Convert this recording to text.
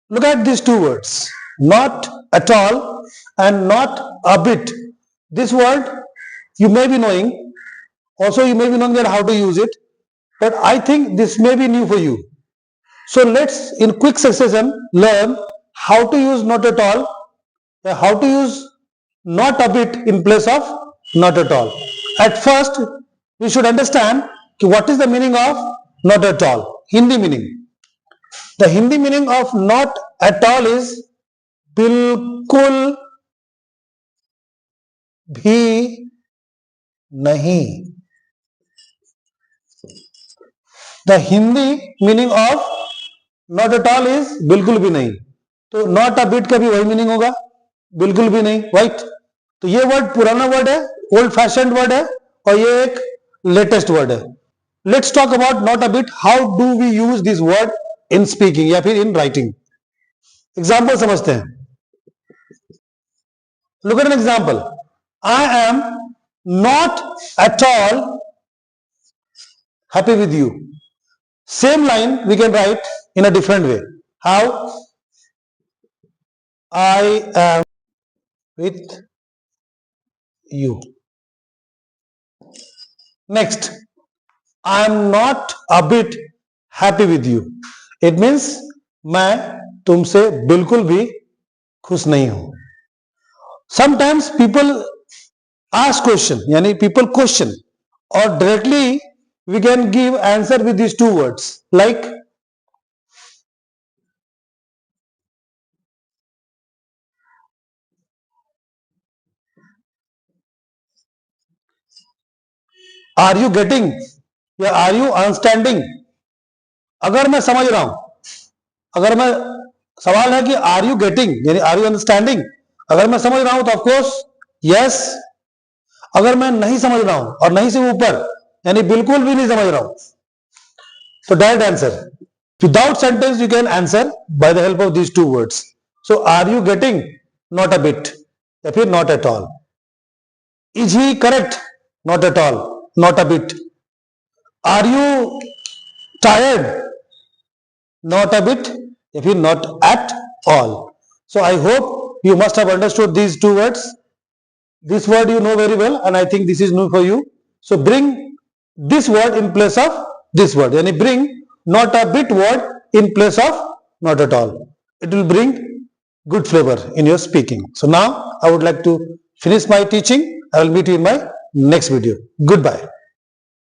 Look at these two words, not at all and not a bit. This word you may be knowing, also you may be knowing that how to use it, but I think this may be new for you. So let's in quick succession learn how to use not at all, how to use not a bit in place of not at all. At first we should understand what is the meaning of not at all, Hindi meaning. The Hindi meaning of not at all is बिल्कुल भी नहीं. The Hindi meaning of not at all is बिल्कुल भी नहीं. तो not a bit का भी वही मीनिंग होगा, बिल्कुल भी नहीं, राइट. तो ये वर्ड पुराना वर्ड है, ओल्ड फैशन वर्ड है, और ये एक लेटेस्ट वर्ड है. Let's talk about not a bit. How do we use this word in speaking या फिर इन राइटिंग. एग्जाम्पल समझते हैं. Look at an example. I am not at all happy with you. Same line we can write in a different way. How? I am with you. Next, I am not a bit happy with you. It means मैं तुमसे बिल्कुल भी खुश नहीं हूं. Sometimes people ask question, यानी people question, or directly we can give answer with these two words like are you getting या are you understanding. अगर मैं समझ रहा हूं, अगर मैं सवाल है कि are you getting यानी are you understanding. अगर मैं समझ रहा हूं तो ऑफ कोर्स यस. अगर मैं नहीं समझ रहा हूं और नहीं से ऊपर यानी बिल्कुल भी नहीं समझ रहा हूं तो direct answer. Without sentence you can answer by the help of these two words. So are you getting not a bit या फिर not at all. Is he correct not at all not a bit. Are you tired not a bit या फिर not at all. So I hope you must have understood these two words. This word you know very well and I think this is new for you. So bring this word in place of this word. Yani bring not a bit word in place of not at all. It will bring good flavor in your speaking. So now I would like to finish my teaching. I will meet you in my next video. Goodbye.